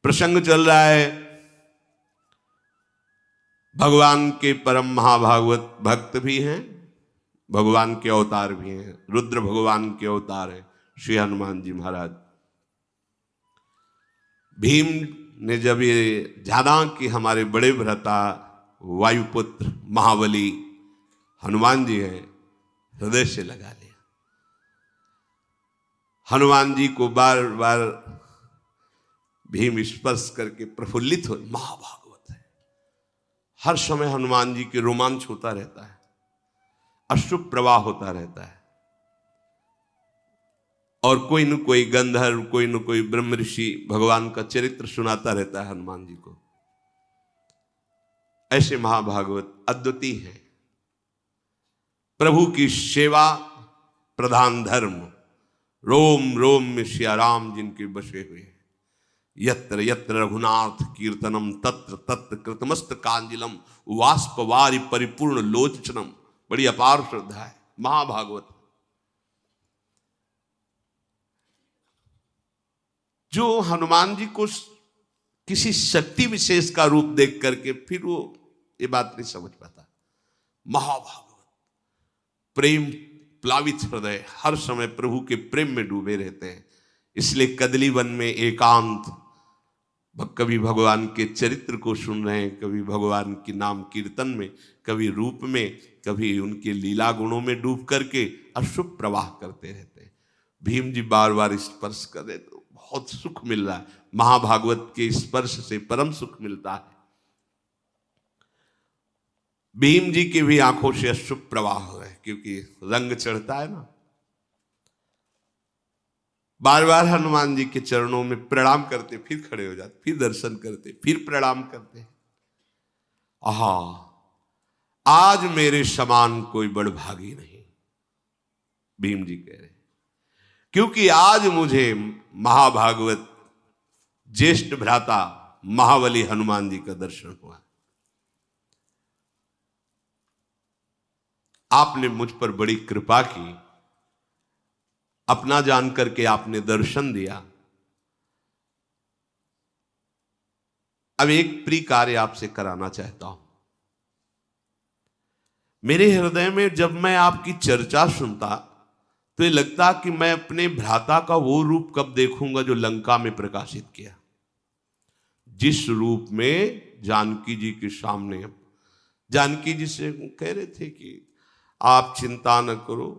प्रसंग चल रहा है। भगवान के परम महाभागवत भक्त भी हैं, भगवान के अवतार भी हैं, रुद्र भगवान के अवतार हैं श्री हनुमान जी महाराज। भीम ने जब ये जाना कि हमारे बड़े भ्राता वायुपुत्र महाबली हनुमान जी हैं, हृदय से लगा लिया। हनुमान जी को बार बार भीम स्पर्श करके प्रफुल्लित हो, महाभागवत है। हर समय हनुमान जी के रोमांच होता रहता है, अश्रु प्रवाह होता रहता है, और कोई न कोई गंधर्व, कोई न कोई ब्रह्म ऋषि भगवान का चरित्र सुनाता रहता है हनुमान जी को। ऐसे महाभागवत अद्वितीय है। प्रभु की सेवा प्रधान धर्म, रोम रोम में सिया राम जिनके बसे हुए हैं। यत्र यत्र रघुनाथ कीर्तनम तत्र तत्र कृतमस्त कांजिलम वाष्पवारि परिपूर्ण लोचनम। बड़ी अपार श्रद्धा है महाभागवत। जो हनुमान जी को किसी शक्ति विशेष का रूप देख करके फिर वो ये बात नहीं समझ पाता। महाभागवत प्रेम प्लावित हृदय, हर समय प्रभु के प्रेम में डूबे रहते हैं। इसलिए कदली वन में एकांत, कभी भगवान के चरित्र को सुन रहे हैं, कभी भगवान की नाम कीर्तन में, कभी रूप में, कभी उनके लीला गुणों में डूब करके अश्रु प्रवाह करते रहते हैं। भीम जी बार बार स्पर्श कर रहे तो बहुत सुख मिल रहा है। महाभागवत के स्पर्श से परम सुख मिलता है। भीम जी की भी आंखों से अश्रु प्रवाह हो रहे, क्योंकि रंग चढ़ता है ना। बार बार हनुमान जी के चरणों में प्रणाम करते, फिर खड़े हो जाते, फिर दर्शन करते, फिर प्रणाम करते। आहा, आज मेरे समान कोई बड़भागी नहीं, भीम जी कह रहे, क्योंकि आज मुझे महाभागवत ज्येष्ठ भ्राता महाबली हनुमान जी का दर्शन हुआ। आपने मुझ पर बड़ी कृपा की, अपना जान करके आपने दर्शन दिया। अब एक प्रिय कार्य आपसे कराना चाहता हूं। मेरे हृदय में जब मैं आपकी चर्चा सुनता तो ये लगता कि मैं अपने भ्राता का वो रूप कब देखूंगा जो लंका में प्रकाशित किया। जिस रूप में जानकी जी के सामने, जानकी जी से कह रहे थे कि आप चिंता न करो,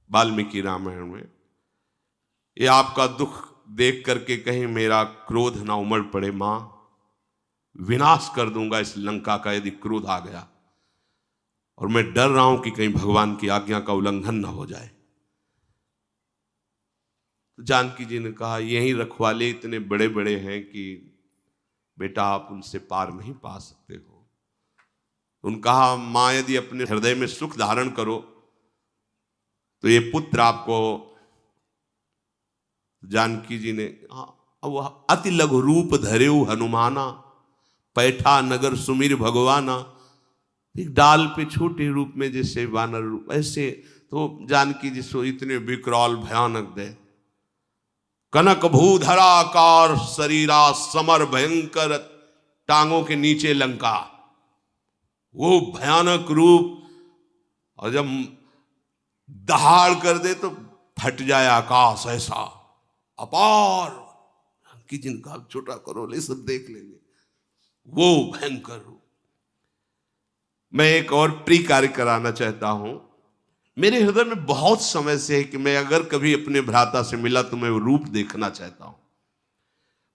वाल्मीकि रामायण में, ये आपका दुख देख करके कहीं मेरा क्रोध ना उमड़ पड़े। मां, विनाश कर दूंगा इस लंका का यदि क्रोध आ गया, और मैं डर रहा हूं कि कहीं भगवान की आज्ञा का उल्लंघन ना हो जाए। तो जानकी जी ने कहा, यही रखवाले इतने बड़े बड़े हैं कि बेटा आप उनसे पार नहीं पा सकते हो। उन्होंने कहा, मां यदि अपने हृदय में सुख धारण करो तो ये पुत्र आपको। जानकी जी ने, अब अति लघु रूप धरेऊ हनुमाना, पैठा नगर सुमिर भगवाना। एक डाल पे छोटे रूप में जैसे वानर रूप, ऐसे तो जानकी जी सो इतने विकराल भयानक दे। कनक भूधराकार शरीरा समर भयंकर, टांगों के नीचे लंका, वो भयानक रूप। और जब दहाड़ कर दे तो फट जाए आकाश, ऐसा अपार। कि जिनका छोटा करो ले, सब देख लेंगे, वो भयंकर रूप। मैं एक और प्रिय कार्य कराना चाहता हूं। मेरे हृदय में बहुत समय से है कि मैं अगर कभी अपने भ्राता से मिला तो मैं वो रूप देखना चाहता हूं।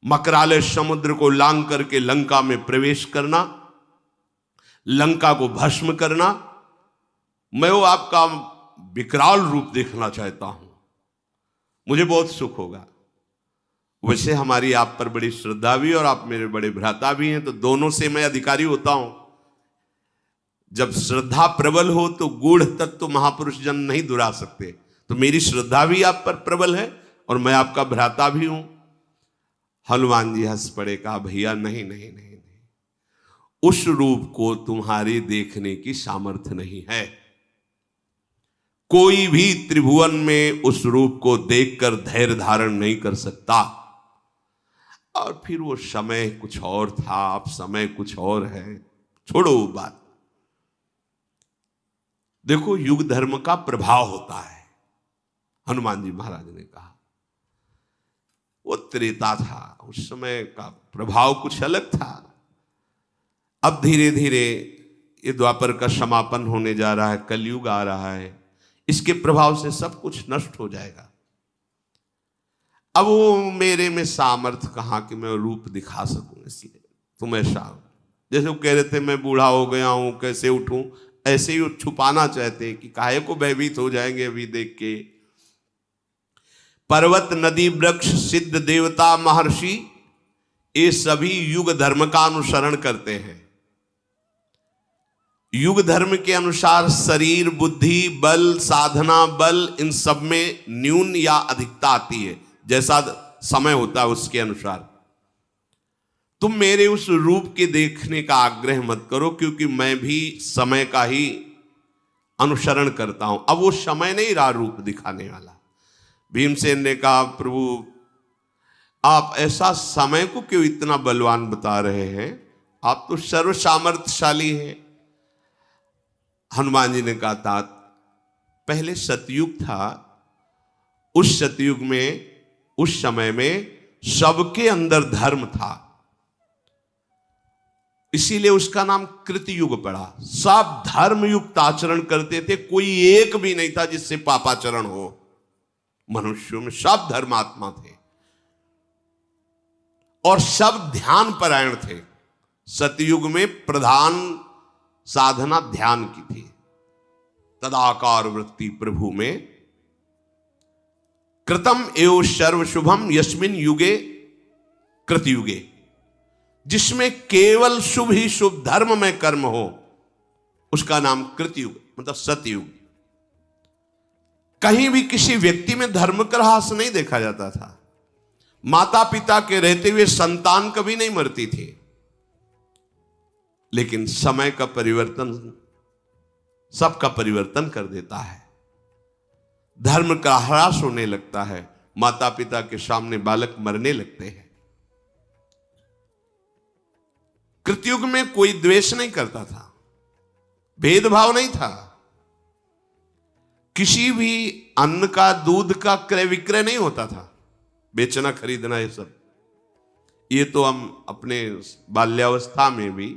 मकराले समुद्र को लांग करके लंका में प्रवेश करना, लंका को भस्म करना, मैं वो आपका विकराल रूप देखना चाहता हूं। मुझे बहुत सुख होगा। वैसे हमारी आप पर बड़ी श्रद्धा भी, और आप मेरे बड़े भ्राता भी हैं, तो दोनों से मैं अधिकारी होता हूं। जब श्रद्धा प्रबल हो तो गूढ़ तत्व तो महापुरुष जन नहीं दुरा सकते। तो मेरी श्रद्धा भी आप पर प्रबल है और मैं आपका भ्राता भी हूं। हनुमान जी हंस पड़े, कहा, भैया नहीं नहीं नहीं नहीं, उस रूप को तुम्हारे देखने की सामर्थ्य नहीं है। कोई भी त्रिभुवन में उस रूप को देखकर धैर्य धारण नहीं कर सकता। और फिर वो समय कुछ और था, अब समय कुछ और है, छोड़ो वो बात। देखो युग धर्म का प्रभाव होता है। हनुमान जी महाराज ने कहा वो त्रेता था, उस समय का प्रभाव कुछ अलग था। अब धीरे धीरे ये द्वापर का समापन होने जा रहा है, कलयुग आ रहा है, इसके प्रभाव से सब कुछ नष्ट हो जाएगा। अब वो मेरे में सामर्थ्य कहाँ कि मैं रूप दिखा सकूं, इसलिए तुम ऐसा जैसे वो कह रहे थे मैं बूढ़ा हो गया हूं कैसे उठूं, ऐसे ही छुपाना चाहते कि काहे को भयभीत हो जाएंगे अभी देख के। पर्वत नदी वृक्ष सिद्ध देवता महर्षि ये सभी युग धर्म का अनुसरण करते हैं। युग धर्म के अनुसार शरीर बुद्धि बल साधना बल इन सब में न्यून या अधिकता आती है, जैसा समय होता है उसके अनुसार। तुम मेरे उस रूप के देखने का आग्रह मत करो, क्योंकि मैं भी समय का ही अनुसरण करता हूं। अब वो समय नहीं रहा रूप दिखाने वाला। भीमसेन ने कहा प्रभु आप ऐसा समय को क्यों इतना बलवान बता रहे हैं, आप तो सर्व सामर्थ्यशाली हैं। हनुमान जी ने कहा तात पहले सतयुग था, उस सतयुग में उस समय में सबके अंदर धर्म था, इसीलिए उसका नाम कृतयुग पड़ा। सब धर्म युक्त आचरण करते थे, कोई एक भी नहीं था जिससे पापाचरण हो। मनुष्यों में सब धर्मात्मा थे और सब ध्यान परायण थे। सतयुग में प्रधान साधना ध्यान की थी। तदाकार वृत्ति प्रभु में कृतम एव सर्व शुभम यस्मिन युगे कृतयुगे, जिसमें केवल शुभ ही शुभ धर्म में कर्म हो उसका नाम कृतयुग मतलब सतयुग। कहीं भी किसी व्यक्ति में धर्म का ह्रास नहीं देखा जाता था। माता पिता के रहते हुए संतान कभी नहीं मरती थी, लेकिन समय का परिवर्तन सबका परिवर्तन कर देता है। धर्म का ह्रास होने लगता है, माता पिता के सामने बालक मरने लगते हैं। कृतयुग में कोई द्वेष नहीं करता था, भेदभाव नहीं था। किसी भी अन्न का दूध का क्रय विक्रय नहीं होता था, बेचना खरीदना ये सब। ये तो हम अपने बाल्यावस्था में भी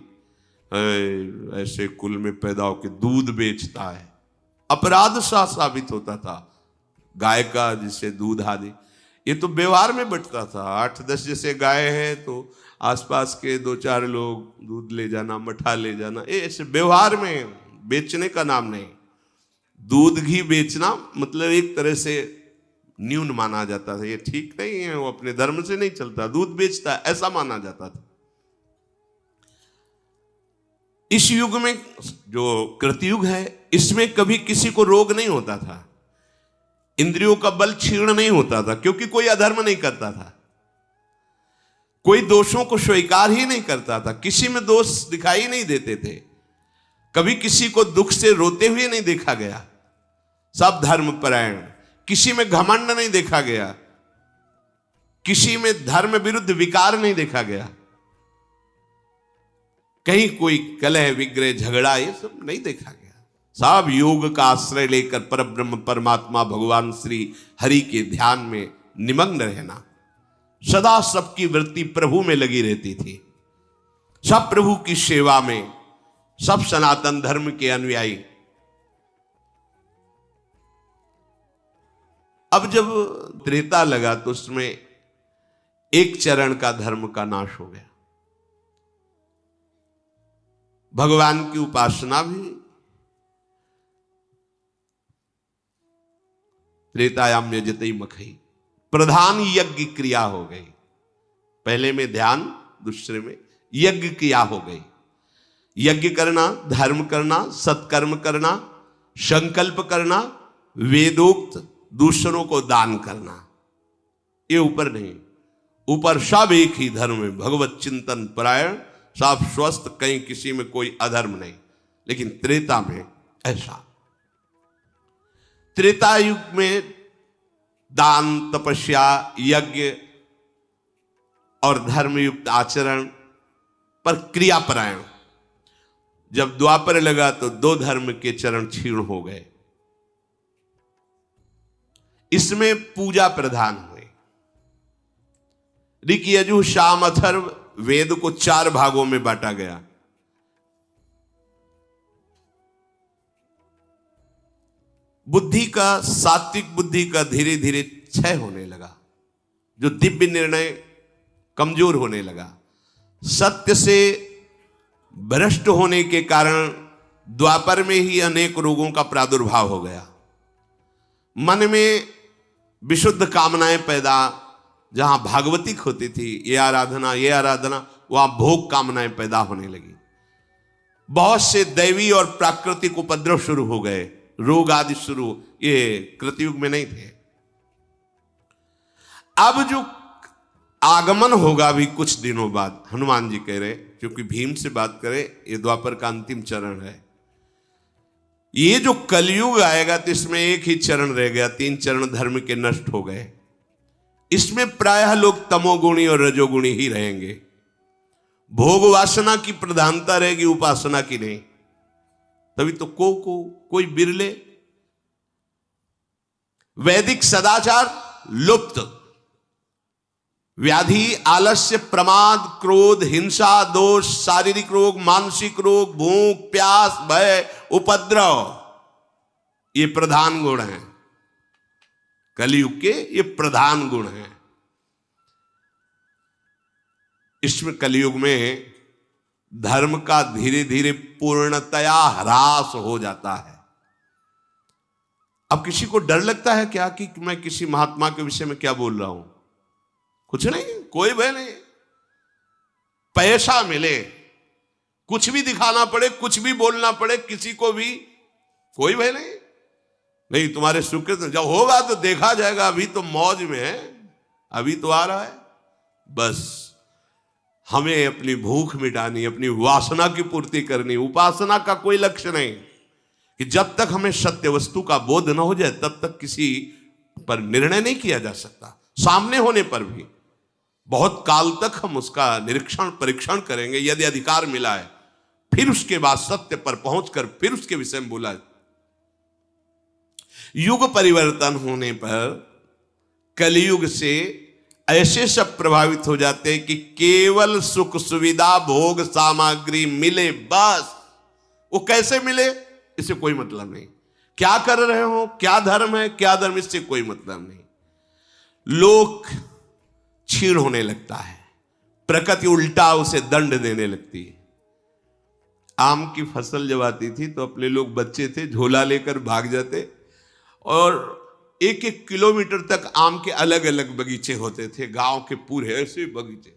ऐसे कुल में पैदा होकर दूध बेचता है, अपराध सा साबित होता था। गाय का जिससे दूध आदि ये तो व्यवहार में बंटता था। 8-10 जैसे गाय है तो आसपास के 2-4 लोग दूध ले जाना मठा ले जाना, ये ऐसे व्यवहार में, बेचने का नाम नहीं। दूध घी बेचना मतलब एक तरह से न्यून माना जाता था, ये ठीक नहीं है, वो अपने धर्म से नहीं चलता, दूध बेचता है ऐसा माना जाता था। इस युग में जो कृतयुग है इसमें कभी किसी को रोग नहीं होता था, इंद्रियों का बल क्षीण नहीं होता था, क्योंकि कोई अधर्म नहीं करता था, कोई दोषों को स्वीकार ही नहीं करता था, किसी में दोष दिखाई नहीं देते थे, कभी किसी को दुख से रोते हुए नहीं देखा गया। सब धर्म परायण, किसी में घमंड नहीं देखा गया, किसी में धर्म विरुद्ध विकार नहीं देखा गया, कहीं कोई कलह विग्रह झगड़ा ये सब नहीं देखा गया। सब योग का आश्रय लेकर परब्रह्म परमात्मा भगवान श्री हरि के ध्यान में निमग्न रहना, सदा सबकी वृत्ति प्रभु में लगी रहती थी। सब प्रभु की सेवा में, सब सनातन धर्म के अनुयायी। अब जब त्रेता लगा तो उसमें एक चरण का धर्म का नाश हो गया। भगवान की उपासना भी त्रेतायाम यजते मखई, प्रधान यज्ञ क्रिया हो गई। पहले में ध्यान, दूसरे में यज्ञ क्रिया हो गई। यज्ञ करना, धर्म करना, सत्कर्म करना, संकल्प करना, वेदोक्त दूसरों को दान करना, ये ऊपर नहीं। ऊपर सब एक ही धर्म में भगवत चिंतन परायण, सब स्वस्थ, कहीं किसी में कोई अधर्म नहीं। लेकिन त्रेता में ऐसा, त्रेता युग में दान तपस्या यज्ञ और धर्मयुक्त आचरण पर क्रियापरायण। जब द्वापर लगा तो दो धर्म के चरण क्षीण हो गए। इसमें पूजा प्रधान हुए। ऋक यजु साम अथर्व वेद को 4 भागों में बांटा गया। बुद्धि का, सात्विक बुद्धि का धीरे धीरे क्षय होने लगा, जो दिव्य निर्णय कमजोर होने लगा। सत्य से भ्रष्ट होने के कारण द्वापर में ही अनेक रोगों का प्रादुर्भाव हो गया। मन में विशुद्ध कामनाएं पैदा, जहां भागवतिक होती थी, ये आराधना, वहां भोग कामनाएं पैदा होने लगी। बहुत से दैवी और प्राकृतिक उपद्रव शुरू हो गए, रोग आदि शुरू, ये कृतयुग में नहीं थे। अब जो आगमन होगा भी कुछ दिनों बाद, हनुमान जी कह रहे, क्योंकि भीम से बात करें, ये द्वापर का अंतिम चरण है। ये जो कलयुग आएगा तो इसमें एक ही चरण रह गया, 3 चरण धर्म के नष्ट हो गए। इसमें प्रायः लोग तमोगुणी और रजोगुणी ही रहेंगे। भोग वासना की प्रधानता रहेगी, उपासना की नहीं। तभी तो कोई बिरले। वैदिक सदाचार लुप्त। व्याधि, आलस्य, प्रमाद, क्रोध, हिंसा, दोष, शारीरिक रोग, मानसिक रोग, भूख, प्यास, भय, उपद्रव, ये प्रधान गुण हैं कलियुग के। ये प्रधान गुण हैं। इसमें कलियुग में धर्म का धीरे धीरे पूर्णतया ह्रास हो जाता है। अब किसी को डर लगता है क्या कि मैं किसी महात्मा के विषय में क्या बोल रहा हूं? कुछ नहीं, कोई भय नहीं। पैसा मिले, कुछ भी दिखाना पड़े, कुछ भी बोलना पड़े, किसी को भी कोई भय नहीं। नहीं, तुम्हारे सुकृत जब होगा तो देखा जाएगा, अभी तो मौज में है, अभी तो आ रहा है। बस हमें अपनी भूख मिटानी, अपनी वासना की पूर्ति करनी। उपासना का कोई लक्ष्य नहीं कि जब तक हमें सत्य वस्तु का बोध न हो जाए तब तक किसी पर निर्णय नहीं किया जा सकता। सामने होने पर भी बहुत काल तक हम उसका निरीक्षण परीक्षण करेंगे। यदि अधिकार मिला है, फिर उसके बाद सत्य पर पहुंचकर फिर उसके विषय में बोला। युग परिवर्तन होने पर कलियुग से ऐसे सब प्रभावित हो जाते हैं कि केवल सुख सुविधा भोग सामग्री मिले, बस। वो कैसे मिले इससे कोई मतलब नहीं। क्या कर रहे हो, क्या धर्म है, क्या धर्म, इससे कोई मतलब नहीं। लोक क्षीण होने लगता है, प्रकृति उल्टा उसे दंड देने लगती है। आम की फसल जब आती थी तो अपने लोग बच्चे थे, झोला लेकर भाग जाते और 1-1 किलोमीटर तक आम के अलग अलग बगीचे होते थे, गांव के पूरे ऐसे बगीचे।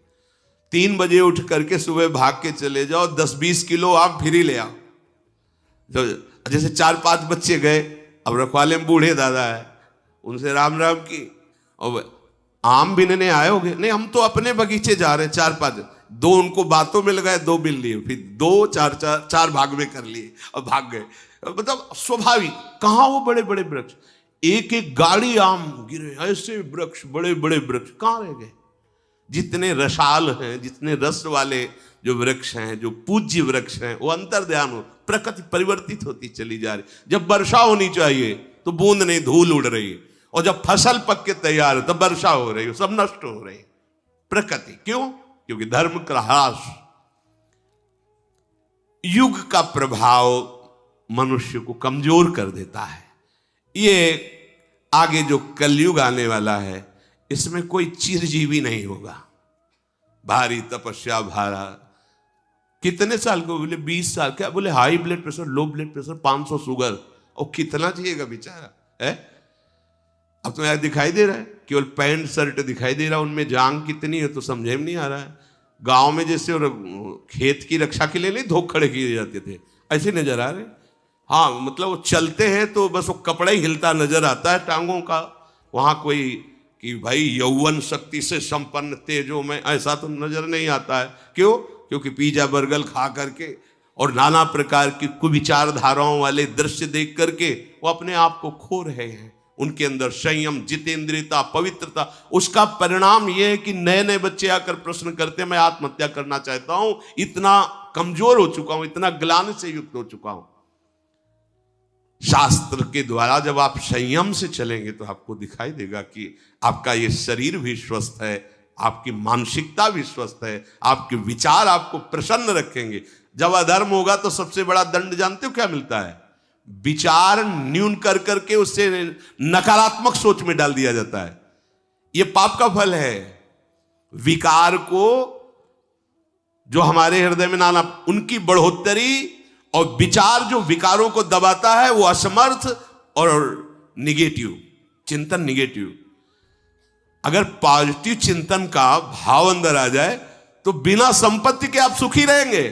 3 बजे उठ करके सुबह भाग के चले जाओ, 10-20 किलो आम फिर ही ले आओ। तो जैसे 4-5 बच्चे गए, अब रखवाले में बूढ़े दादा है, उनसे राम राम की, और आम बिनने आए होगे? नहीं, हम तो अपने बगीचे जा रहे हैं। 4-5, 2 उनको बातों में लगाए, 2 बिन लिए, फिर 2-4 भाग में कर लिए और भाग गए। मतलब स्वाभाविक। कहां वो बड़े बड़े वृक्ष, 1-1 गाड़ी आम गिरे, ऐसे वृक्ष, बड़े बड़े वृक्ष कहां रह गए? जितने रसाल हैं, जितने रस वाले जो वृक्ष हैं, जो पूज्य वृक्ष हैं, वो अंतर्ध्यान हो, प्रकृति परिवर्तित होती चली जा रही। जब वर्षा होनी चाहिए तो बूंद नहीं, धूल उड़ रही है, और जब फसल पक के तैयार है तब वर्षा हो रही है, सब नष्ट हो रही है प्रकृति। क्यों? क्योंकि धर्म का ह्रास। युग का प्रभाव मनुष्य को कमजोर कर देता है। ये आगे जो कलयुग आने वाला है, इसमें कोई चिरजीवी नहीं होगा। भारी तपस्या भारा, कितने साल को बोले? 20 साल। क्या बोले? High blood pressure, low blood pressure, 500 sugar, और कितना चाहिएगा बेचारा है? अब तो यार दिखाई दे रहा है, केवल पैंट शर्ट दिखाई दे रहा है, उनमें जांग कितनी है तो समझे में नहीं आ रहा है। गांव में जैसे और खेत की रक्षा के लिए नहीं धोख खड़े किए जाते थे, ऐसे नजर आ रहे। हाँ, मतलब वो चलते हैं तो बस वो कपड़ा ही हिलता नजर आता है टांगों का। वहां कोई कि भाई यौवन शक्ति से संपन्न तेजो में, ऐसा तो नजर नहीं आता है। क्यों? क्योंकि पिज्जा बर्गर खा करके और नाना प्रकार की कुविचार धाराओं वाले दृश्य देख करके वो अपने आप को खो रहे हैं, उनके अंदर संयम, जितेंद्रियता, पवित्रता, उसका परिणाम यह है कि नए नए बच्चे आकर प्रश्न करते हैं मैं आत्महत्या करना चाहता हूं, इतना कमजोर हो चुका हूं, इतना ग्लानि से युक्त हो चुका हूं। शास्त्र के द्वारा जब आप संयम से चलेंगे तो आपको दिखाई देगा कि आपका ये शरीर भी स्वस्थ है, आपकी मानसिकता भी स्वस्थ है, आपके विचार आपको प्रसन्न रखेंगे। जब अधर्म होगा तो सबसे बड़ा दंड जानते हो क्या मिलता है? विचार न्यून कर करके उससे नकारात्मक सोच में डाल दिया जाता है। यह पाप का फल है। विकार को जो हमारे हृदय में नाना, उनकी बढ़ोतरी, और विचार जो विकारों को दबाता है वो असमर्थ और निगेटिव चिंतन, निगेटिव। अगर पॉजिटिव चिंतन का भाव अंदर आ जाए तो बिना संपत्ति के आप सुखी रहेंगे।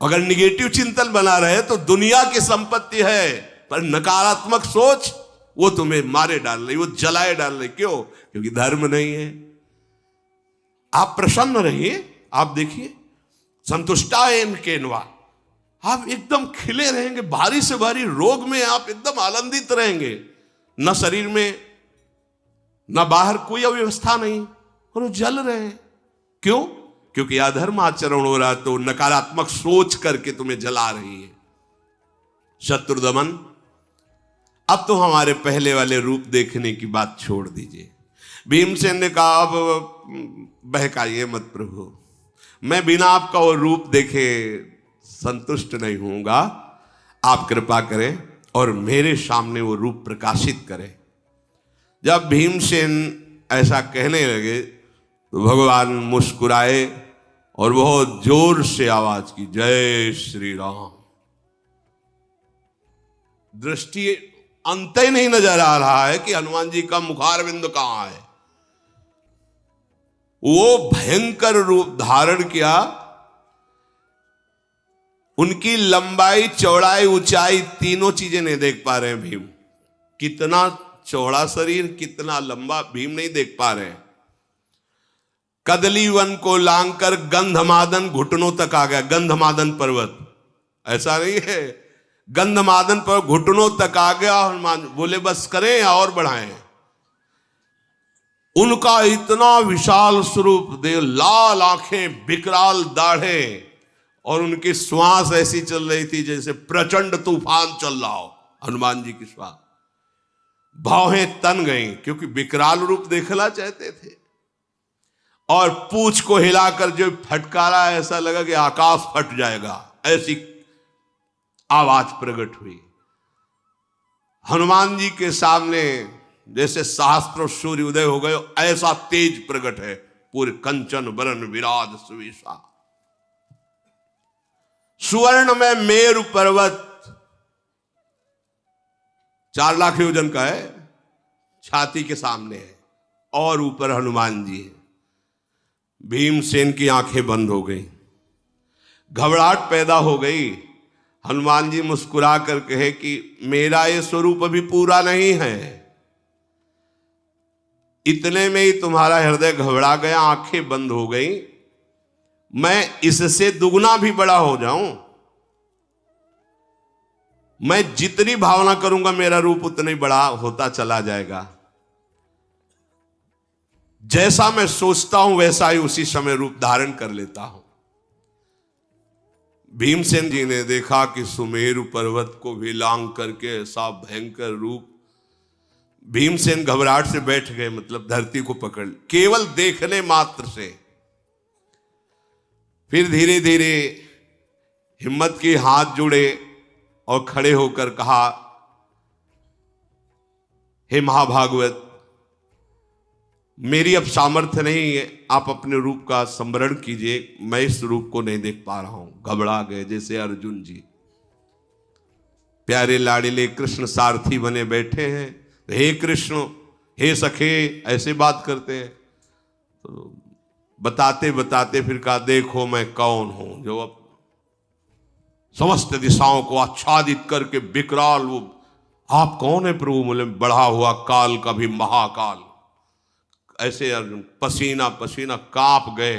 अगर निगेटिव चिंतन बना रहे तो दुनिया की संपत्ति है, पर नकारात्मक सोच वो तुम्हें मारे डाल रही, वो जलाए डाल रही। क्यों? क्योंकि धर्म नहीं है। आप प्रसन्न रहिए, आप देखिए संतुष्टायन केनवा, आप एकदम खिले रहेंगे। भारी से भारी रोग में आप एकदम आनंदित रहेंगे। न शरीर में न बाहर कोई अव्यवस्था नहीं, और वो जल रहे हैं। क्यों? क्योंकि अधर्म आचरण हो रहा है तो नकारात्मक सोच करके तुम्हें जला रही है। शत्रुदमन, अब तो हमारे पहले वाले रूप देखने की बात छोड़ दीजिए। भीमसेन ने कहा अब बहकाइए मत प्रभु, मैं बिना आपका वो रूप देखे संतुष्ट नहीं होऊंगा। आप कृपा करें और मेरे सामने वो रूप प्रकाशित करें। जब भीमसेन ऐसा कहने लगे तो भगवान मुस्कुराए और बहुत जोर से आवाज की, जय श्री राम। दृष्टि अंत ही नहीं नजर आ रहा है कि हनुमान जी का मुखारविंद कहां है। वो भयंकर रूप धारण किया। उनकी लंबाई, चौड़ाई, ऊंचाई तीनों चीजें नहीं देख पा रहे हैं भीम। कितना चौड़ा शरीर, कितना लंबा, भीम नहीं देख पा रहे हैं। कदली वन को लांघकर गंधमादन घुटनों तक आ गया। गंधमादन पर्वत, ऐसा नहीं है, गंधमादन पर घुटनों तक आ गया। हनुमान बोले बस करें या और बढ़ाएं। उनका इतना विशाल स्वरूप देव, लाल आंखें, विकराल दाढ़े, और उनकी श्वास ऐसी चल रही थी जैसे प्रचंड तूफान चल रहा हो। हनुमान जी की श्वास, भौहें तन गई क्योंकि विकराल रूप देखना चाहते थे। और पूंछ को हिलाकर जो फटकारा, ऐसा लगा कि आकाश फट जाएगा, ऐसी आवाज प्रकट हुई। हनुमान जी के सामने जैसे सहस्त्र सूर्य उदय हो गए, ऐसा तेज प्रकट है। पूरे कंचन बरन विराज सुविशा, सुवर्ण में मेरु पर्वत 4 लाख योजन का है, छाती के सामने है, और ऊपर हनुमान जी है। भीमसेन की आंखें बंद हो गई, घबराहट पैदा हो गई। हनुमान जी मुस्कुरा कर कहे कि मेरा ये स्वरूप अभी पूरा नहीं है। इतने में ही तुम्हारा हृदय घबरा गया, आंखें बंद हो गई। मैं इससे दुगना भी बड़ा हो जाऊं, मैं जितनी भावना करूंगा मेरा रूप उतना ही बड़ा होता चला जाएगा। जैसा मैं सोचता हूं वैसा ही उसी समय रूप धारण कर लेता हूं। भीमसेन जी ने देखा कि सुमेरु पर्वत को भी लांघ करके ऐसा भयंकर रूप। भीमसेन घबराहट से बैठ गए, मतलब धरती को पकड़, केवल देखने मात्र से। फिर धीरे धीरे हिम्मत की, हाथ जुड़े और खड़े होकर कहा, हे महाभागवत, मेरी अब सामर्थ्य नहीं है, आप अपने रूप का स्मरण कीजिए, मैं इस रूप को नहीं देख पा रहा हूं। घबरा गए जैसे अर्जुन जी प्यारे लाड़िले कृष्ण सारथी बने बैठे हैं, तो हे कृष्ण, हे सखे, ऐसे बात करते हैं। तो बताते बताते फिर कहा, देखो मैं कौन हूं जो अब समस्त दिशाओं को आच्छादित करके विकराल वो। आप कौन है प्रभु? बोले बढ़ा हुआ काल का भी महाकाल। ऐसे अर्जुन पसीना पसीना कांप गए।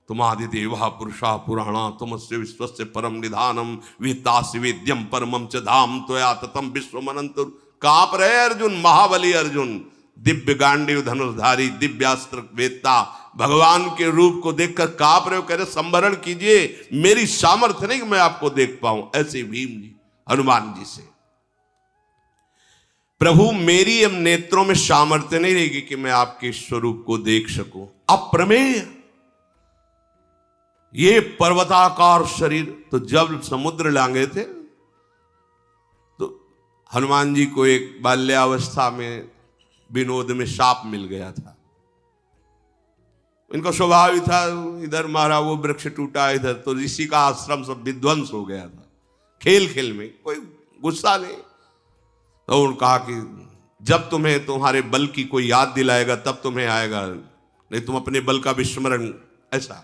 तुम आदिदेवा पुरुषा पुराणा तुमस्य विश्वस्य परम निधानम वितास्य वेद्यम परमम च धाम त्वया ततम विश्वमनंत। कांप रहे अर्जुन, महाबली अर्जुन, दिव्य गांडीव धनुषधारी, दिव्यास्त्र वेत्ता, भगवान के रूप को देखकर कांप रहे हो, कह रहे संवरण कीजिए, मेरी सामर्थ्य नहीं कि मैं आपको देख पाऊं। ऐसे भीम जी हनुमान जी से, प्रभु मेरी अब नेत्रों में सामर्थ्य नहीं रहेगी कि मैं आपके स्वरूप को देख सकूं। अप्रमेय ये पर्वताकार शरीर। तो जब समुद्र लांगे थे तो हनुमान जी को एक बाल्यावस्था में विनोद में सांप मिल गया था। इनका स्वभाव ही था, इधर मारा वो वृक्ष टूटा, इधर तो ऋषि का आश्रम सब विध्वंस हो गया था। खेल खेल में कोई गुस्सा नहीं। तो उन्होंने कहा कि जब तुम्हें तुम्हारे बल की कोई याद दिलाएगा तब तुम्हें आएगा, नहीं तुम अपने बल का विस्मरण। ऐसा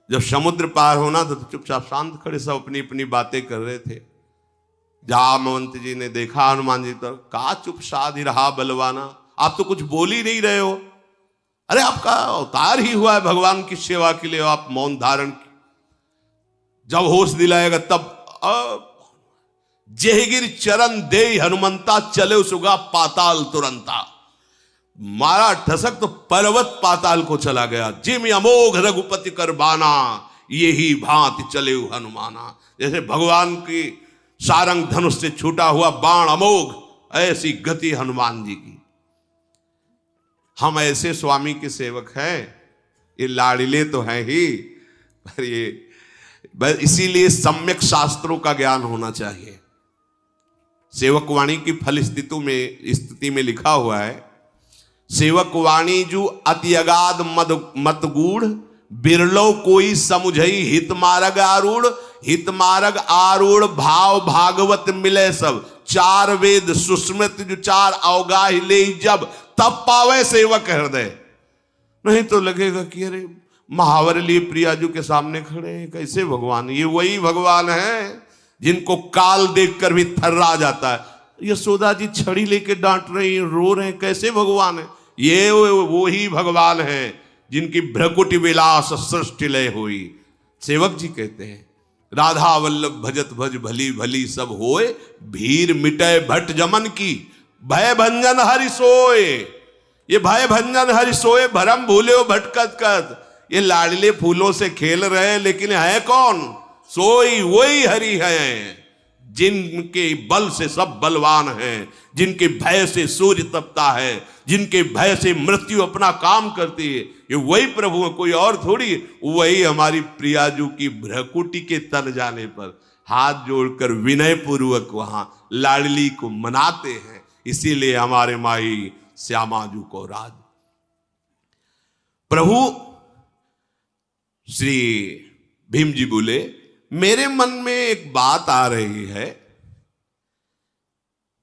जब समुद्र पार होना था तो चुपचाप शांत खड़े सब अपनी अपनी बातें कर रहे थे। जामवंत जी ने देखा हनुमान जी तो, का चुप साध रहा बलवाना, आप तो कुछ बोल ही नहीं रहे हो। अरे आपका अवतार ही हुआ है भगवान की सेवा के लिए, आप मौन धारण की। जब होश दिलाएगा तब जेहगिर चरण दे हनुमंता, चले सुगा पाताल तुरंता। मारा ठसक तो पर्वत पाताल को चला गया। जिम अमोघ रघुपति कर बाना, यही भांति चले हनुमाना। जैसे भगवान की सारंग धनुष से छूटा हुआ बाण अमोघ, ऐसी गति हनुमान जी की। हम ऐसे स्वामी के सेवक हैं, ये लाड़िले तो हैं ही, पर ये इसीलिए सम्यक शास्त्रों का ज्ञान होना चाहिए। सेवक वाणी की फल स्थिति में लिखा हुआ है, सेवक वाणी जू अति अगाध मत गूढ़, बिरलो कोई समुझई हित मार्ग आरूढ़। हित मार्ग आरूढ़ भाव भागवत मिले सब, चार वेद सुस्मृत जो चार अवगाह ले जब, तब पावे सेवक हृदय। नहीं तो लगेगा कि अरे महावर लिए प्रियाजू के सामने खड़े हैं, कैसे भगवान। ये वही भगवान है जिनको काल देखकर भी थर्रा जाता है। यशोदा जी छड़ी लेके डांट रही हैं, रो रहे हैं, कैसे भगवान है। ये वो ही भगवान है जिनकी भ्रकुटि विलास सृष्टि लय हुई। सेवक जी कहते हैं, राधा वल्लभ भजत भज भली भली सब होए, भीर मिटय भट जमन की, भय भंजन हरि सोए। ये भय भंजन हरि सोए, भरम भूले हो भटकत कत। ये लाडले फूलों से खेल रहे हैं, लेकिन है कौन? सोई वही हरि है, जिनके बल से सब बलवान हैं, जिनके भय से सूर्य तपता है, जिनके भय से मृत्यु अपना काम करती है। ये वही प्रभु है, कोई और थोड़ी। वही हमारी प्रियाजू की भ्रकुटी के तन जाने पर हाथ जोड़कर विनय पूर्वक वहां लाडली को मनाते हैं। इसीलिए हमारे माई श्यामाजू को राज। प्रभु श्री भीम जी बोले, मेरे मन में एक बात आ रही है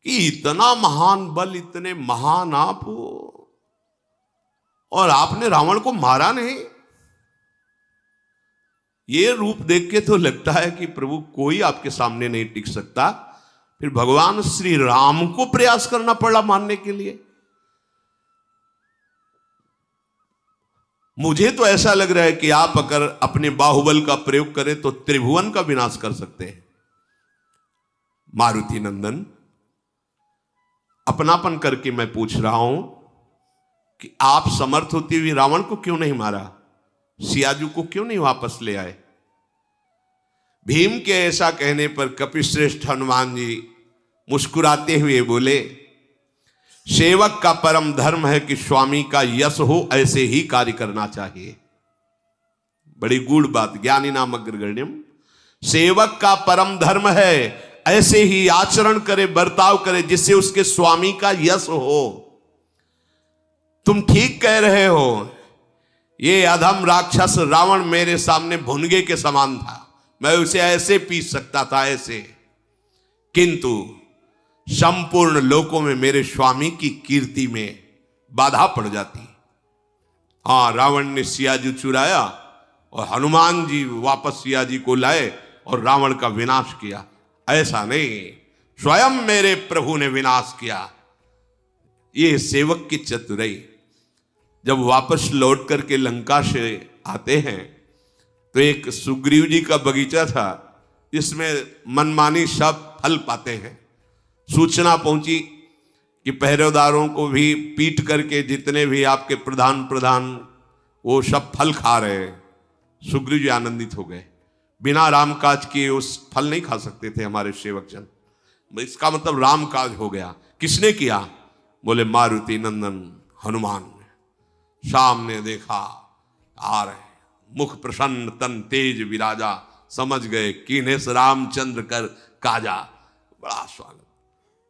कि इतना महान बल, इतने महान आप हो, और आपने रावण को मारा नहीं। ये रूप देख के तो लगता है कि प्रभु कोई आपके सामने नहीं टिक सकता। फिर भगवान श्री राम को प्रयास करना पड़ा मारने के लिए। मुझे तो ऐसा लग रहा है कि आप अगर अपने बाहुबल का प्रयोग करें तो त्रिभुवन का विनाश कर सकते हैं। मारुति नंदन, अपनापन करके मैं पूछ रहा हूं कि आप समर्थ होती हुई रावण को क्यों नहीं मारा? सियाजू को क्यों नहीं वापस ले आए? भीम के ऐसा कहने पर कपिश्रेष्ठ हनुमान जी मुस्कुराते हुए बोले, सेवक का परम धर्म है कि स्वामी का यश हो, ऐसे ही कार्य करना चाहिए। बड़ी गूढ़ बात। ज्ञानी नाम अग्रगण्यम। सेवक का परम धर्म है ऐसे ही आचरण करे, बर्ताव करे, जिससे उसके स्वामी का यश हो। तुम ठीक कह रहे हो, ये अधम राक्षस रावण मेरे सामने भुनगे के समान था। मैं उसे ऐसे पीस सकता था, ऐसे, किंतु संपूर्ण लोकों में मेरे स्वामी की कीर्ति में बाधा पड़ जाती। हाँ, रावण ने सियाजी चुराया और हनुमान जी वापस सियाजी को लाए और रावण का विनाश किया। ऐसा नहीं, स्वयं मेरे प्रभु ने विनाश किया। ये सेवक की चतुराई। जब वापस लौट करके लंका से आते हैं तो एक सुग्रीव जी का बगीचा था जिसमें मनमानी सब फल पाते हैं। सूचना पहुंची कि पहरेदारों को भी पीट करके जितने भी आपके प्रधान वो सब फल खा रहे हैं। सुग्रीव जी आनंदित हो गए। बिना राम काज किए उस फल नहीं खा सकते थे हमारे सेवक जन, इसका मतलब राम काज हो गया। किसने किया? बोले मारुति नंदन हनुमान ने। सामने देखा आ रहे, मुख प्रसन्न तन तेज विराजा, समझ गए कीनेस रामचंद्र कर काजा। बड़ा स्वागत।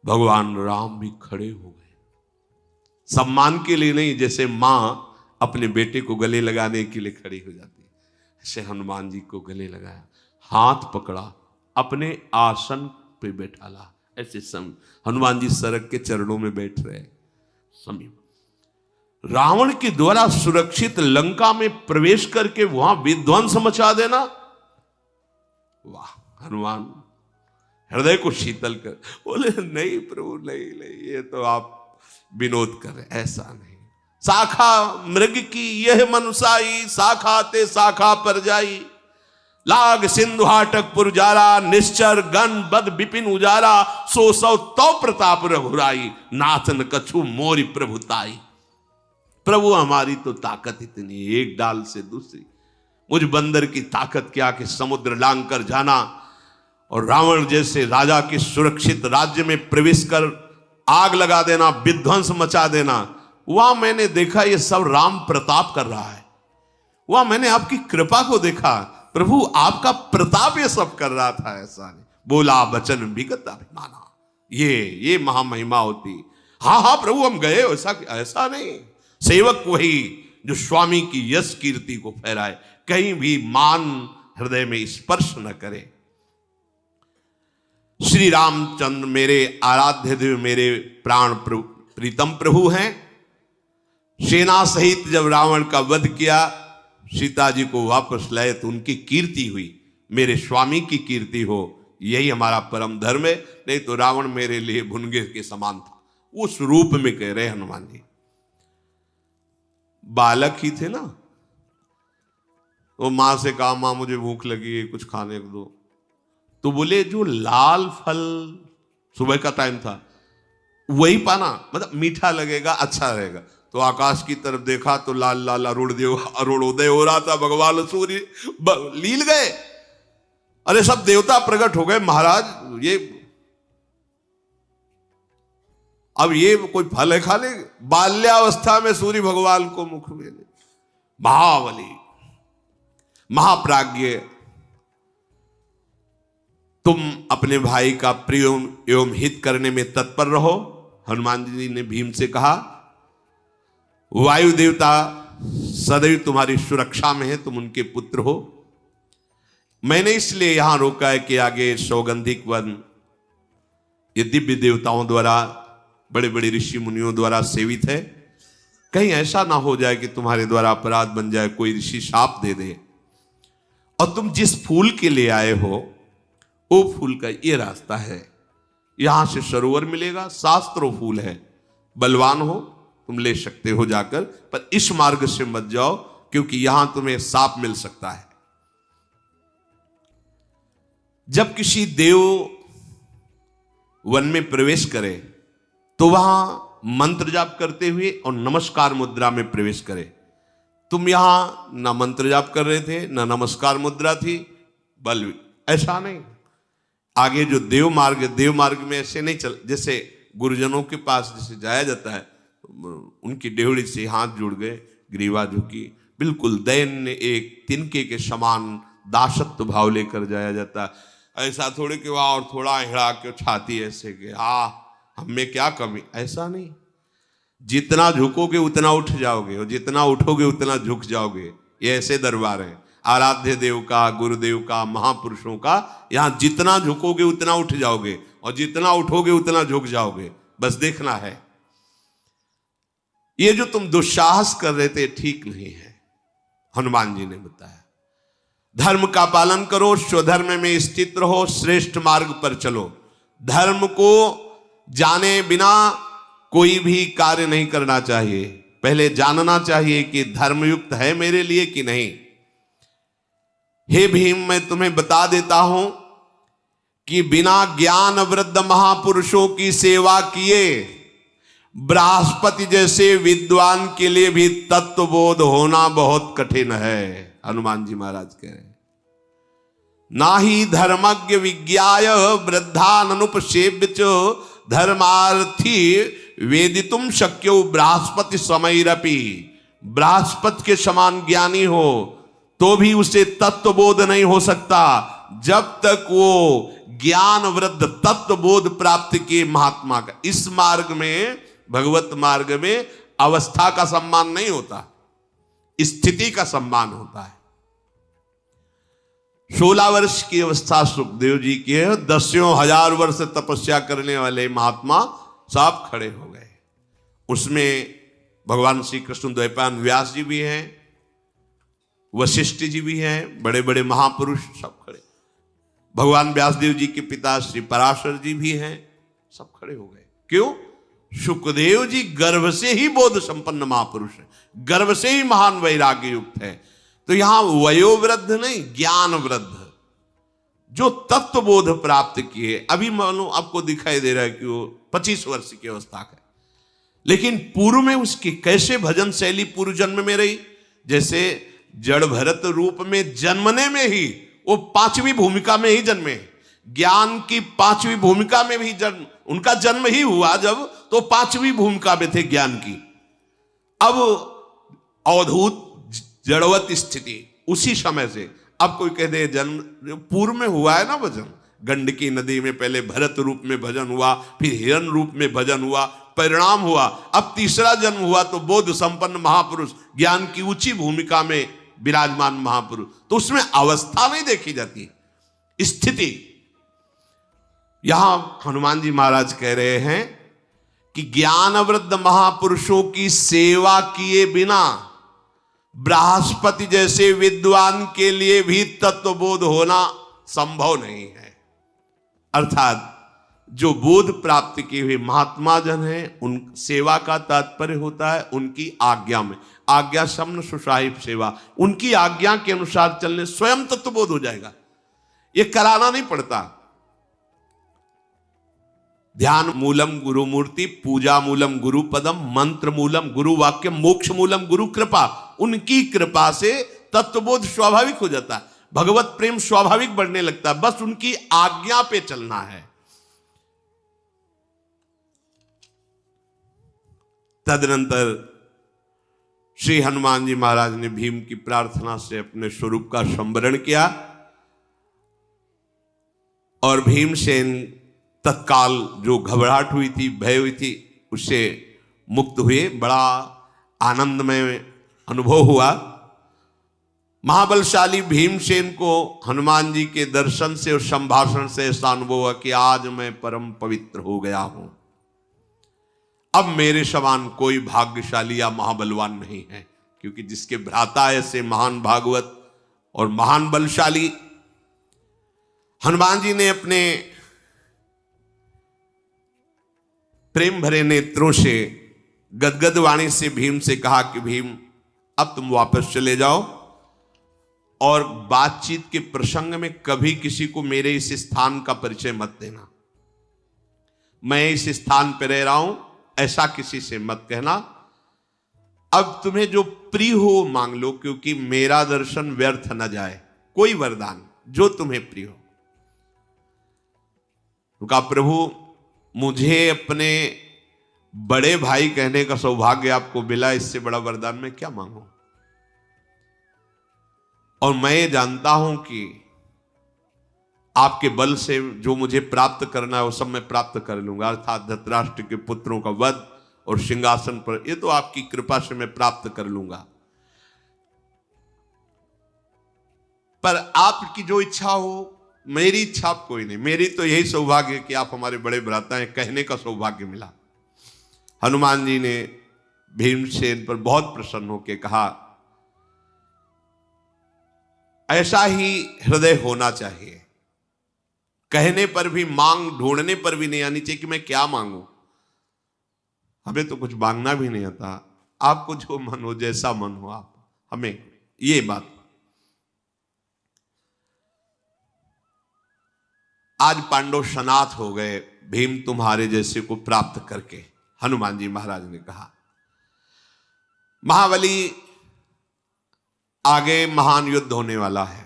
भगवान राम भी खड़े हो गए, सम्मान के लिए नहीं, जैसे मां अपने बेटे को गले लगाने के लिए खड़ी हो जाती है, ऐसे हनुमान जी को गले लगाया, हाथ पकड़ा, अपने आसन पे बैठाला। ऐसे हनुमान जी सरक के चरणों में बैठ रहे। समीप रावण के द्वारा सुरक्षित लंका में प्रवेश करके वहां विध्वंस मचा देना, वाह! हनुमान हृदय को शीतल कर बोले, नहीं प्रभु, नहीं नहीं, ये तो आप विनोद कर रहे, ऐसा नहीं। शाखा मृग की यह मनुसाई, शाखा ते शाखा पर जाई, लाग सिंधु हाटक पुरजारा, निश्चर गण बद विपिन उजारा, सो सौ तो प्रताप रघुराई, नाथन कछु मोरी प्रभुताई। प्रभु हमारी तो ताकत इतनी, एक डाल से दूसरी। मुझ बंदर की ताकत क्या कि समुद्र लांग कर जाना और रावण जैसे राजा के सुरक्षित राज्य में प्रवेश कर आग लगा देना, विध्वंस मचा देना। वहां मैंने देखा ये सब राम प्रताप कर रहा है। वहां मैंने आपकी कृपा को देखा, प्रभु आपका प्रताप ये सब कर रहा था। ऐसा नहीं बोला वचन विगत अभिमाना, ये महामहिमा होती। हाँ हाँ प्रभु हम गए, ऐसा नहीं। सेवक वही जो स्वामी की यश कीर्ति को फहराए, कहीं भी मान हृदय में स्पर्श न करे। श्री रामचंद्र मेरे आराध्य देव, मेरे प्राण प्रीतम प्रभु हैं। सेना सहित जब रावण का वध किया, सीता जी को वापस लाए तो उनकी कीर्ति हुई, मेरे स्वामी की कीर्ति हो, यही हमारा परम धर्म है। नहीं तो रावण मेरे लिए भुनगे के समान था। उस रूप में कह रहे हनुमान जी। बालक ही थे ना, वो मां से कहा, मां मुझे भूख लगी है, कुछ खाने को दो। तो बोले जो लाल फल, सुबह का टाइम था, वही पाना, मतलब मीठा लगेगा, अच्छा रहेगा। तो आकाश की तरफ देखा तो लाल लाल अरुणोदय हो रहा था, भगवान सूर्य लील गए। अरे सब देवता प्रकट हो गए महाराज, अब ये कोई फल है खा ले? बाल्यावस्था में सूर्य भगवान को मुख में ले। महाबली महाप्राज्ञ, तुम अपने भाई का प्रिय एवं हित करने में तत्पर रहो। हनुमान जी ने भीम से कहा, वायु देवता सदैव तुम्हारी सुरक्षा में है, तुम उनके पुत्र हो। मैंने इसलिए यहां रोका है कि आगे सौगंधिक वन ये दिव्य देवताओं द्वारा, बड़े बड़े ऋषि मुनियों द्वारा सेवित है। कहीं ऐसा ना हो जाए कि तुम्हारे द्वारा अपराध बन जाए, कोई ऋषि शाप दे दे। और तुम जिस फूल के लिए आए हो, वो फूल का ये रास्ता है, यहां से सरोवर मिलेगा, शास्त्रों फूल है, बलवान हो तुम ले सकते हो जाकर, पर इस मार्ग से मत जाओ क्योंकि यहां तुम्हें सांप मिल सकता है। जब किसी देव वन में प्रवेश करे तो वहां मंत्र जाप करते हुए और नमस्कार मुद्रा में प्रवेश करे। तुम यहां ना मंत्र जाप कर रहे थे, ना नमस्कार मुद्रा थी, बल ऐसा नहीं। आगे जो देव मार्ग में ऐसे नहीं चल, जैसे गुरुजनों के पास जैसे जाया जाता है, उनकी डेहड़ी से हाथ जुड़ गए, ग्रीवा झुकी, बिल्कुल दैन्य एक तिनके के समान दासत्व भाव लेकर जाया जाता। ऐसा थोड़े कि वहां और थोड़ा हिड़ा के छाती ऐसे के, हमें क्या कमी, ऐसा नहीं। जितना झुकोगे उतना उठ जाओगे, और जितना उठोगे उतना झुक जाओगे। ये ऐसे दरबार है आराध्य देव का, गुरुदेव का, महापुरुषों का। यहां जितना झुकोगे उतना उठ जाओगे, और जितना उठोगे उतना झुक जाओगे। बस देखना है। ये जो तुम दुस्साहस कर रहे थे ठीक नहीं है, हनुमान जी ने बताया। धर्म का पालन करो, स्वधर्म में स्थित रहो, श्रेष्ठ मार्ग पर चलो। धर्म को जाने बिना कोई भी कार्य नहीं करना चाहिए। पहले जानना चाहिए कि धर्मयुक्त है मेरे लिए कि नहीं। हे भीम, मैं तुम्हें बता देता हूं कि बिना ज्ञान वृद्ध महापुरुषों की सेवा किए बृहस्पति जैसे विद्वान के लिए भी तत्वबोध होना बहुत कठिन है। हनुमान जी महाराज कह रहे हैं, ना ही धर्मज्ञ विज्ञाय वृद्धानुपसेव्य च धर्मार्थी वेदितुम शक्यो बृहस्पति समैरपि। बृहस्पति के समान ज्ञानी हो तो भी उसे तत्वबोध नहीं हो सकता जब तक वो ज्ञान वृद्ध तत्वबोध प्राप्त किए महात्मा का। इस मार्ग में, भगवत मार्ग में अवस्था का सम्मान नहीं होता, स्थिति का सम्मान होता है। 16 वर्ष की अवस्था सुखदेव जी की है, 10,000 वर्ष तपस्या करने वाले महात्मा सब खड़े हो गए। उसमें भगवान श्री कृष्ण द्वैपायन व्यास जी भी हैं, वशिष्ठ जी भी हैं, बड़े बड़े महापुरुष सब खड़े। भगवान व्यासदेव जी के पिता श्री पराशर जी भी हैं, सब खड़े हो गए। क्यों? सुखदेव जी गर्भ से ही बोध संपन्न महापुरुष है, गर्भ से ही महान वैराग्य युक्त है। तो यहां वयोवृद्ध नहीं, ज्ञान वृद्ध, जो तत्वबोध प्राप्त किए। अभी मानो आपको दिखाई दे रहा है कि वो 25 वर्ष की अवस्था का है, लेकिन पूर्व में उसकी कैसे भजन शैली पूर्व जन्म में रही। जैसे जड़ भरत रूप में जन्मने में ही वो 5वीं भूमिका में ही जन्मे, ज्ञान की 5वीं भूमिका में भी जन्म, उनका जन्म ही हुआ जब, तो 5वीं भूमिका में थे ज्ञान की। अब अवधूत जड़वत स्थिति उसी समय से। अब कोई कह दे जन्म पूर्व में हुआ है ना भजन, गंडकी नदी में पहले भरत रूप में भजन हुआ, फिर हिरण रूप में भजन हुआ, परिणाम हुआ, अब तीसरा जन्म हुआ तो बोध संपन्न महापुरुष, ज्ञान की ऊंची भूमिका में विराजमान महापुरुष। तो उसमें अवस्था नहीं देखी जाती, स्थिति। यहां हनुमान जी महाराज कह रहे हैं कि ज्ञानवृद्ध महापुरुषों की सेवा किए बिना बृहस्पति जैसे विद्वान के लिए भी तत्वबोध होना संभव नहीं है। अर्थात जो बोध प्राप्त किए हुए महात्मा जन हैं, उन सेवा का तात्पर्य होता है उनकी आज्ञा में। आज्ञा शमन सुसाहिब सेवा, उनकी आज्ञा के अनुसार चलने स्वयं तत्वबोध हो जाएगा, ये कराना नहीं पड़ता। ध्यान मूलम गुरु मूर्ति, पूजा मूलम गुरु पदम, मंत्र मूलम गुरु वाक्य, मोक्ष मूलम गुरु कृपा। उनकी कृपा से तत्वबोध स्वाभाविक हो जाता है, भगवत प्रेम स्वाभाविक बढ़ने लगता है, बस उनकी आज्ञा पे चलना है। तदनंतर श्री हनुमान जी महाराज ने भीम की प्रार्थना से अपने स्वरूप का संवरण किया और भीमसेन तत्काल जो घबराहट हुई थी, भय हुई थी, उससे मुक्त हुए। बड़ा आनंदमय अनुभव हुआ। महाबलशाली भीमसेन को हनुमान जी के दर्शन से और संभाषण से ऐसा अनुभव हुआ कि आज मैं परम पवित्र हो गया हूं, अब मेरे समान कोई भाग्यशाली या महाबलवान नहीं है। क्योंकि जिसके भ्राता ऐसे महान भागवत और महान बलशाली, हनुमान जी ने अपने प्रेम भरे नेत्रों से गदगद वाणी से भीम से कहा कि भीम अब तुम वापस चले जाओ और बातचीत के प्रसंग में कभी किसी को मेरे इस स्थान का परिचय मत देना। मैं इस स्थान पर रह रहा हूं ऐसा किसी से मत कहना। अब तुम्हें जो प्रिय हो मांग लो, क्योंकि मेरा दर्शन व्यर्थ न जाए। कोई वरदान जो तुम्हें प्रिय हो। तो कहा प्रभु मुझे अपने बड़े भाई कहने का सौभाग्य आपको मिला, इससे बड़ा वरदान मैं क्या मांगू। और मैं जानता हूं कि आपके बल से जो मुझे प्राप्त करना है वो सब मैं प्राप्त कर लूंगा, अर्थात धृतराष्ट्र के पुत्रों का वध और सिंहासन पर, ये तो आपकी कृपा से मैं प्राप्त कर लूंगा। पर आपकी जो इच्छा हो, मेरी इच्छा कोई नहीं। मेरी तो यही सौभाग्य है कि आप हमारे बड़े भ्राता हैं, कहने का सौभाग्य मिला। हनुमान जी ने भीमसेन पर बहुत प्रसन्न होकर कहा ऐसा ही हृदय होना चाहिए। कहने पर भी, मांग ढूंढने पर भी नहीं आनी चाहिए कि मैं क्या मांगू। हमें तो कुछ मांगना भी नहीं आता, आपको जो मन हो, जैसा मन हो आप हमें, ये बात। आज पांडव सनाथ हो गए भीम तुम्हारे जैसे को प्राप्त करके। हनुमान जी महाराज ने कहा, महाबली आगे महान युद्ध होने वाला है।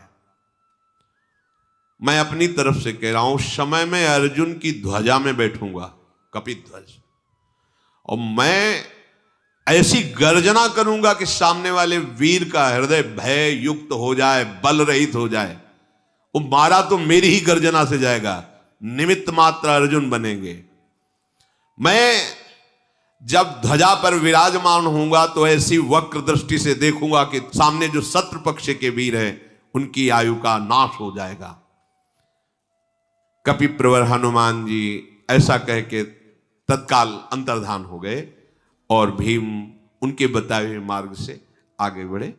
मैं अपनी तरफ से कह रहा हूं, समय में अर्जुन की ध्वजा में बैठूंगा, कपिध्वज, और मैं ऐसी गर्जना करूंगा कि सामने वाले वीर का हृदय भय युक्त हो जाए, बल रहित हो जाए। वो मारा तो मेरी ही गर्जना से जाएगा, निमित्त मात्र अर्जुन बनेंगे। मैं जब ध्वजा पर विराजमान होऊंगा तो ऐसी वक्र दृष्टि से देखूंगा कि सामने जो शत्रु पक्ष के वीर हैं उनकी आयु का नाश हो जाएगा। कपिप्रवर हनुमान जी ऐसा कह के तत्काल अंतर्धान हो गए और भीम उनके बताए हुए मार्ग से आगे बढ़े।